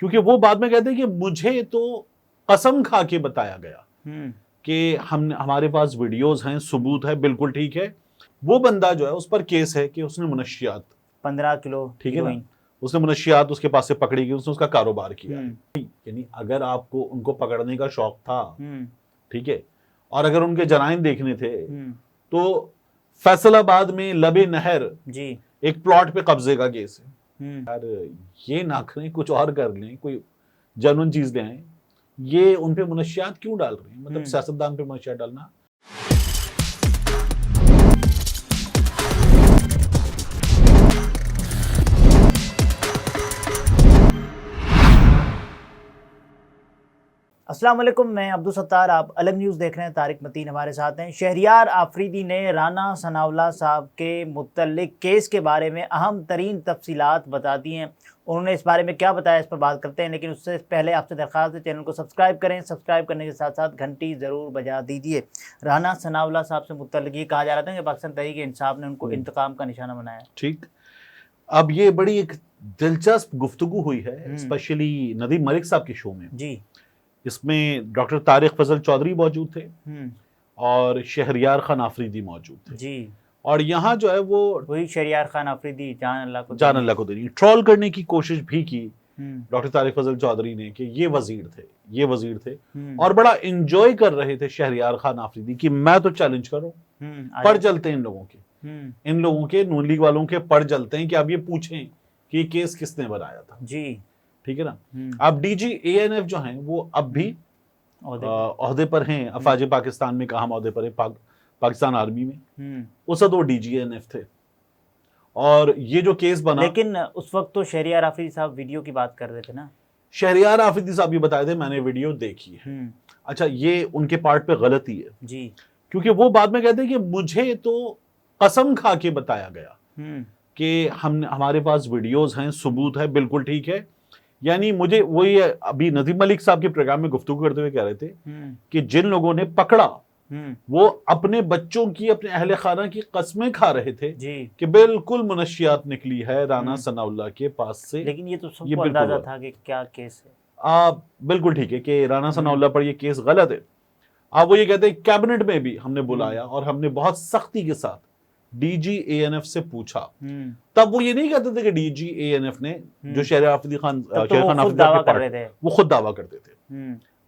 क्योंकि वो बाद में कहते हैं कि मुझे तो कसम खा के बताया गया कि हमारे पास वीडियोस हैं, सबूत है, बिल्कुल ठीक है। वो बंदा जो है उस पर केस है कि उसने मुनशियात 15 किलो, ठीक है ना, उसने मुनशियात उसके पास से पकड़ी गई, उसने उसका कारोबार किया। यानी अगर आपको उनको पकड़ने का शौक था, ठीक है, और अगर उनके जराइम देखने थे तो फैसलाबाद में लबे नहर जी एक प्लॉट पे कब्जे का केस है। यार ये ना करें, कुछ और कर लें, कोई जेन्युइन चीज ले आए। ये उन पे मुनशियात क्यों डाल रहे हैं? मतलब सियासतदान पे मुनशियात डालना। अस्सलाम वालेकुम, मैं अब्दुल सत्तार, आप अलग न्यूज़ देख रहे हैं। तारिक मतीन हमारे साथ हैं। शहरियार आफरीदी ने राना सनाउल्लाह साहब के मुतल्लिक केस के बारे में अहम तरीन तफसीलात बता दी हैं। उन्होंने इस बारे में क्या बताया, इस पर बात करते हैं, लेकिन उससे पहले आपसे दरख्वास्त है चैनल को सब्सक्राइब करें। सब्सक्राइब करने के साथ साथ घंटी ज़रूर बजा दीजिए। राना सनाउल्लाह साहब से मुतल्लिक ये कहा जा रहा था कि पाकिस्तान तहरीक इंसाफ ने उनको इंतकाम का निशाना बनाया। ठीक, अब ये बड़ी एक दिलचस्प गुफ्तगू हुई है, स्पेशली नदीम मलिक साहब के शो में जी। इसमें डॉक्टर तारिक फजल चौधरी मौजूद थे और शहरियार खान आफरीदी मौजूद थे जी। और यहाँ जो है वो वही शहरियार खान आफरीदी जान अल्लाह को देनी ट्रोल करने की कोशिश भी की डॉक्टर तारिक फजल चौधरी ने कि ये वजीर थे और बड़ा एंजॉय कर रहे थे शहरियार खान आफरीदी कि मैं तो चैलेंज करूं, पढ़ चलते हैं इन लोगों के नून लीग वालों के पढ़ चलते हैं कि अब ये पूछें कि ये केस किसने बनाया था जी, ठीक है ना। अब डीजी एएनएफ जो हैं वो अब भी ओहदे पर हैं। अफवाज पाकिस्तान में कहा ओहदे पर है, पाकिस्तान आर्मी में उस वक्त वो डीजी एएनएफ थे। और ये जो केस बना, लेकिन उस वक्त तो शहरियार आफरीदी साहब वीडियो की बात कर रहे थे ना। शहरियार आफरीदी साहब ये बताए थे, मैंने वीडियो देखी है। अच्छा, ये उनके पार्ट पे गलती है जी, क्योंकि वो बाद में कहते हैं कि मुझे तो कसम खा के बताया गया कि हमारे पास वीडियोस हैं, सबूत है, बिल्कुल ठीक है। यानी मुझे वही अभी नदीम मलिक साहब के प्रोग्राम में गुफ्तगू करते हुए कह रहे थे कि जिन लोगों ने पकड़ा वो अपने बच्चों की, अपने अहले खाना की कस्में खा रहे थे जी, कि बिल्कुल मुनशियात निकली है राना सनाउल्लाह के पास से। लेकिन ये तो सबको अंदाजा था कि क्या केस है। बिल्कुल ठीक है कि राना सनाउल्लाह पर ये केस गलत है। आप वो ये कहते हैं कैबिनेट में भी हमने बुलाया और हमने बहुत सख्ती के साथ डीजी एएनएफ से पूछा। तब वो ये नहीं कहते थे कि डीजी एएनएफ ने जो शहरियार आफरीदी खान वो खुद दावा करते थे।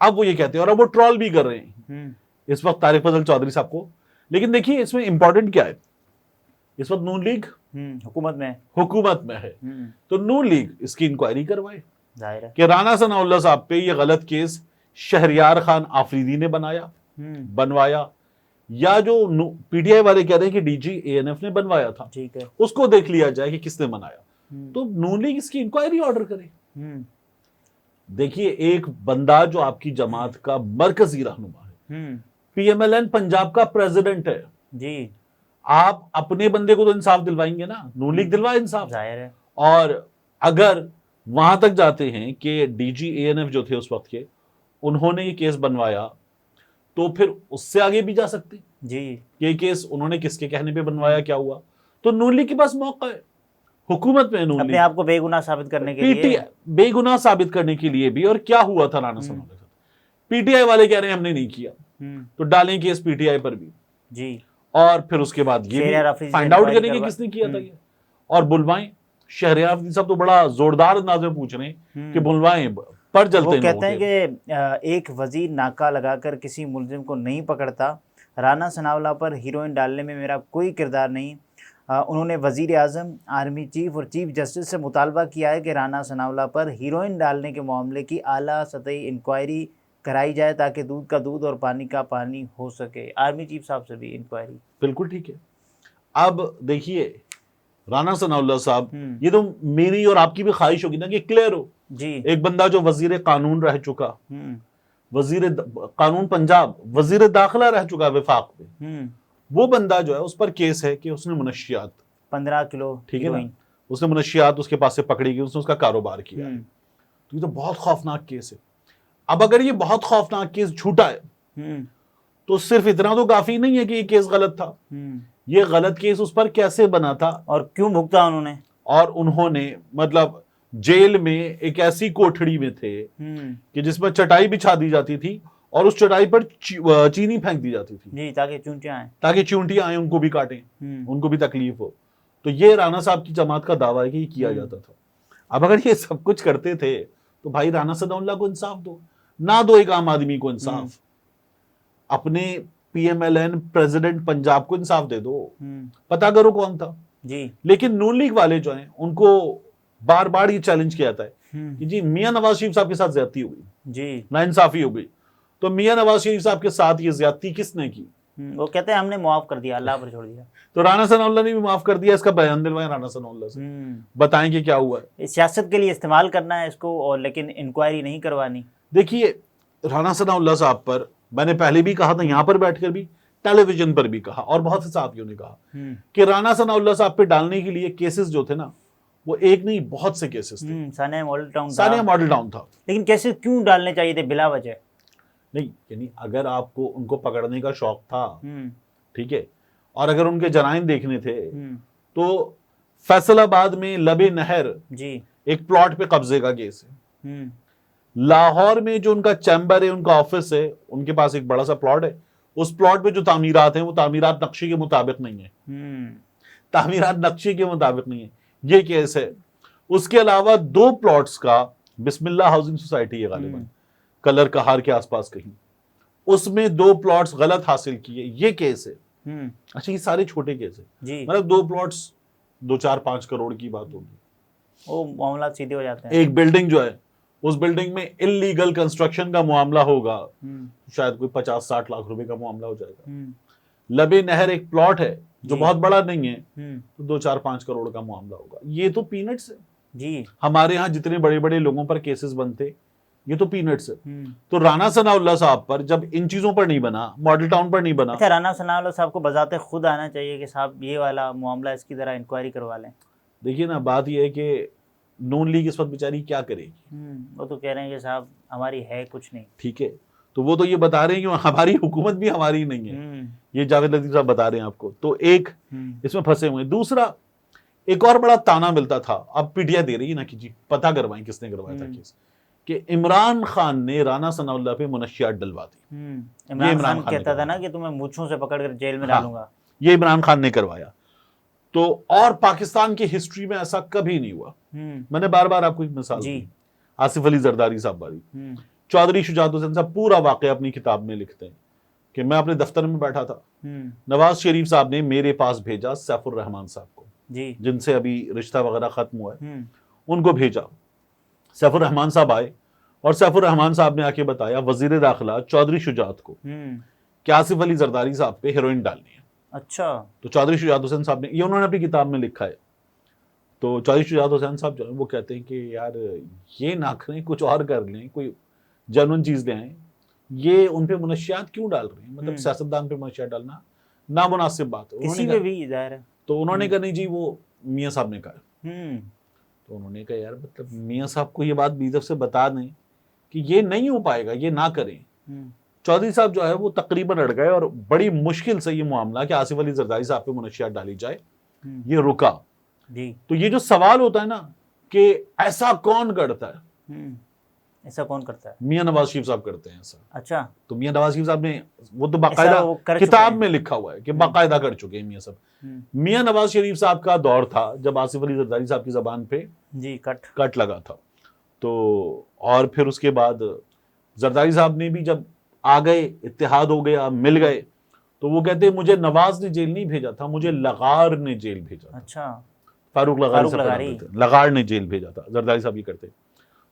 अब वो ये कहते हैं और अब वो ट्रोल भी कर रहे हैं इस वक्त तारिक फजल चौधरी साहब को। लेकिन देखिए इसमें इंपॉर्टेंट क्या है, इस वक्त नून लीग हुकूमत में है तो नून लीग इसकी इंक्वायरी करवाए कि राना सनाउल्लाह साहब पे ये गलत केस शहरियार खान आफरीदी ने बनवाया या जो पीटीआई वाले कह रहे हैं कि डीजी एएनएफ ने बनवाया था, ठीक है, उसको देख लिया जाए कि किसने बनाया। तो नून लीग इसकी इंक्वायरी ऑर्डर करे। देखिए, एक बंदा जो आपकी जमात का मरकजी रहनुमा है, पीएमएलएन पंजाब का प्रेसिडेंट है जी, आप अपने बंदे को तो इंसाफ दिलवाएंगे ना, नून लीग दिलवाए इंसाफ, जाहिर है। और अगर वहां तक जाते हैं कि डीजी एएनएफ जो थे उस वक्त के, उन्होंने ये केस बनवाया, तो फिर उससे आगे भी जा सकते जी, ये केस उन्होंने किसके कहने पे बनवाया, क्या हुआ। तो नून लीग के पास मौका है, हुकूमत में नून अपने आप को बेगुनाह साबित करने के लिए, बेगुनाह साबित करने के लिए भी। और क्या हुआ था राना सनाउल्लाह के साथ, पीटीआई वाले कह रहे हैं हमने नहीं किया, तो डालें केस पीटीआई पर भी जी, और फिर उसके बाद ये फाइंड आउट करेंगे किसने किया था ये, और बुलवाएं। शहरियार आफरीदी साहब तो बड़ा जोरदार अंदाज में पूछ रहे हैं कि बुलवाएं, पर जलते हैं। वो कहते हैं कि एक वजीर नाका लगाकर किसी मुलजिम को नहीं पकड़ता। राना सनाउल्लाह पर हीरोइन डालने में मेरा कोई किरदार नहीं। उन्होंने वजीर आज़म, आर्मी चीफ और चीफ जस्टिस से मुतालबा किया है कि राना सनाउल्लाह पर हीरोइन डालने के मामले की आला सतही इंक्वायरी कराई जाए ताकि दूध का दूध और पानी का पानी हो सके। आर्मी चीफ साहब से भी इंक्वायरी, बिल्कुल ठीक है। अब देखिए राना सनाउल्लाह साहब, ये तो मेरी और आपकी भी ख्वाहिश होगी ना कि क्लियर हो जी। एक बंदा जो वजीर कानून रह चुका, वजीर कानून पंजाब, वजीर दाखिला रह चुका विफाक में, वो बंदा जो है उस पर केस है कि उसने मुनशियात 15 किलो, ठीक है ना, उसने मुनशियात उसके पास से पकड़ी गई, उसने उसका कारोबार किया। तो ये तो बहुत खौफनाक केस है। अब अगर ये बहुत खौफनाक केस झूठा है तो सिर्फ इतना तो काफी नहीं है कि ये केस गलत था, ये गलत केस उस पर कैसे बना था और क्यों भुगता उन्होंने, और उन्होंने मतलब जेल में एक ऐसी कोठड़ी में थे कि जिसमें चटाई बिछा दी जाती थी और उस चटाई पर चीनी फेंक दी जाती थी जी, ताकि चूंटियां आए, ताकि चूंटियां आए, उनको भी काटें, उनको भी तकलीफ हो। तो ये राणा साहब की जमात का दावा है कि ये किया जाता था। अब अगर ये सब कुछ करते थे तो भाई राणा सनाउल्लाह को इंसाफ दो, ना दो एक आम आदमी को इंसाफ, अपने PMLN प्रेसिडेंट पंजाब को इंसाफ दे दो, पता करो कौन था जी। लेकिन नून लीग वाले जो हैं उनको बार बार ये चैलेंज किया जाता है कि जी मियां नवाज शरीफ साहब के साथ ज्यादती हो गई जी, नाइंसाफी हो गई, तो मियां नवाज शरीफ साहब के साथ ये ज्यादती किसने की? वो कहते हैं हमने माफ कर दिया, अल्लाह पर छोड़ दिया। तो राणा सनाउल्लाह ने भी माफ कर दिया। इसका बयान दिलवाएं राणा सनाउल्लाह से, बताएं कि क्या हुआ है। सियासत के लिए इस्तेमाल करना है इसको, और लेकिन इंक्वायरी नहीं करवानी। देखिए राणा सनाउल्लाह साहब पर मैंने पहले भी कहा था, यहां पर बैठकर भी, टेलीविजन पर भी कहा, और बहुत से साथियों ने कहा कि राणा सनाउल्लाह साहब पे डालने के लिए केसेस जो थे ना, वो एक नहीं बहुत से केसेस थे। Sania model town Sania model town था, लेकिन केसेस क्यों डालने चाहिए थे बिला वजह? नहीं, यानी अगर आपको उनको पकड़ने का शौक था, ठीक है, और अगर उनके जराइम देखने थे, तो फैसलाबाद में लबे नहर जी एक प्लॉट पे कब्जे का केस है। लाहौर में जो उनका चैम्बर है, उनका ऑफिस है, उनके पास एक बड़ा सा प्लॉट है। उस प्लॉट पे जो तामीरात हैं वो तामीरात नक्शे के मुताबिक नहीं है, तामीरात नक्शे के मुताबिक नहीं है, ये केस है। उसके अलावा 2 प्लॉट्स का बिस्मिल्लाह हाउसिंग सोसाइटी है गालिबन, कलर कहार के आसपास कहीं, उसमें 2 प्लॉट्स गलत हासिल किए, ये केस है। अच्छा, ये सारे छोटे केस है, मतलब 2 प्लॉट्स 2-4-5 करोड़ की बात होगी, वो मामला सीधे हो जाते हैं। एक बिल्डिंग जो है, उस बिल्डिंग में इलीगल कंस्ट्रक्शन का मामला होगा, शायद कोई 50-60 लाख रुपए का मामला हो जाएगा। लबे नहर एक प्लॉट है जो बहुत बड़ा नहीं है, तो 2-4-5 करोड़ का मामला होगा। ये तो पीनट्स है जी। हमारे यहाँ जितने बड़े बड़े लोगों पर केसेस बनते, ये तो पीनट्स है। तो राणा सनाउल्लाह साहब पर जब इन चीजों पर नहीं बना, मॉडल टाउन पर नहीं बना। अच्छा, राणा सनाउल्लाह साहब को बजाते खुद आना चाहिए कि साहब ये वाला मामला इसकी तरह इंक्वायरी करवा लें। देखिए ना, बात यह है कि नून लीग इस वक्त बेचारी क्या करेगी। वो तो कह रहे हैं कि साहब हमारी है कुछ नहीं, ठीक है, तो वो तो ये बता रहे हैं कि हमारी हुकूमत भी हमारी नहीं है, ये जावेद लतीफ साहब बता रहे हैं आपको। तो एक इसमें फंसे हुए। दूसरा, एक और बड़ा ताना मिलता था, अब पीटीआई दे रही है ना कि जी पता करवाएं किसने करवाया था केस, कि इमरान खान ने राणा सनाउल्लाह पे मुनशियात डलवा दी। इमरान खान कहता था ना कि तुम्हें मूंछों से पकड़कर जेल में डालूंगा, ये इमरान खान ने करवाया। तो और पाकिस्तान की हिस्ट्री में ऐसा कभी नहीं हुआ। मैंने बार बार आपको एक मिसाल दी, आसिफ अली जरदारी साहब वाली। चौधरी शुजात हुसैन साहब पूरा वाकया अपनी किताब में लिखते हैं कि मैं अपने दफ्तर में बैठा था, नवाज शरीफ साहब ने मेरे पास भेजा सैफुर रहमान साहब को, जिनसे अभी रिश्ता वगैरह खत्म हुआ है, उनको भेजा। सैफुर रहमान साहब आए और सैफुर रहमान साहब ने आके बताया वजीर दाखिला चौधरी शुजात को कि आसिफ अली जरदारी साहब पे हेरोइन डालनी है। अच्छा, तो चौधरी शुजात हुसैन साहब ने, ये उन्होंने अपनी किताब में लिखा है। तो चौधरी शुजात हुसैन साहब जो है वो कहते हैं कि यार ये ना करें, कुछ और कर लें, कोई जेन्युइन चीज ले आए, ये उन पे मुनशियात क्यों डाल रहे हैं, मतलब सियासतदान पे मुनशियात डालना नामुनासिब बात है। किसी पे भी जाहिर है। तो उन्होंने कहा नहीं जी, वो मियाँ साहब ने कहा। तो उन्होंने कहा यार मतलब मियाँ साहब को ये बात बीजक से बता दें कि ये नहीं हो पाएगा, ये ना करें। चौधरी साहब जो है वो तकरीबन अड़ गए और बड़ी मुश्किल से ये मामला कि आसिफ अली जरदारी साहब पे मुनशियात डाली जाए, ये रुका। तो ये जो सवाल होता है ना कि ऐसा कौन करता है, ऐसा कौन करता है? मियां नवाज शरीफ साहब करते हैं ऐसा। अच्छा, तो मियां नवाज शरीफ साहब ने वो तो बाकायदा किताब में लिखा हुआ है कि बाकायदा कर चुके हैं मियां साहब। मियां नवाज शरीफ साहब का दौर था जब आसिफ अली जरदारी साहब की जबान पे जी कट लगा था। तो और फिर उसके बाद जरदारी साहब ने भी जब आ गए, इत्तेहाद हो गया, मिल गए, तो वो कहते हैं मुझे नवाज ने जेल नहीं भेजा था, मुझे लगार ने जेल भेजा था। अच्छा, फारूक लगार ने जेल भेजा था, जरदारी साहब ये करते।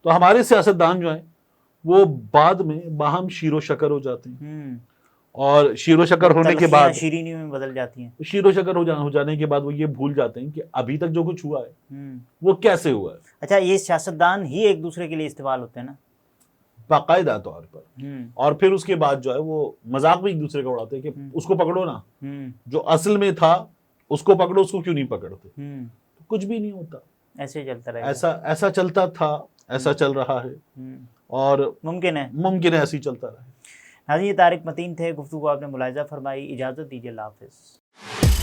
तो हमारे सियासतदान जो हैं वो बाद में बाहम शीरो शकर हो जाते हैं, और शीरो शकर होने के बाद शीरीनी में बदल जाती हैं। शीरो शकर हो जाने के बाद वो ये भूल जाते हैं कि अभी तक जो कुछ हुआ है वो कैसे हुआ है। अच्छा, ये सियासतदान ही एक दूसरे के लिए इस्तेमाल होते हैं ना बाकायदा तौर पर, और फिर उसके बाद जो है वो मजाक भी एक दूसरे का उड़ाते हैं कि उसको पकड़ो ना, जो असल में था उसको पकड़ो, उसको क्यों नहीं पकड़ते। तो कुछ भी नहीं होता, ऐसे चलता रहेगा। ऐसा चलता था, ऐसा चल रहा है, और मुमकिन है ऐसे ही चलता रहे। नाज़रीन, ये तारिक मतीन थे, गुफ्तगू आपने मुलाहिज़ा फरमाई। इजाज़त दीजिए, अल्लाह हाफ़िज़।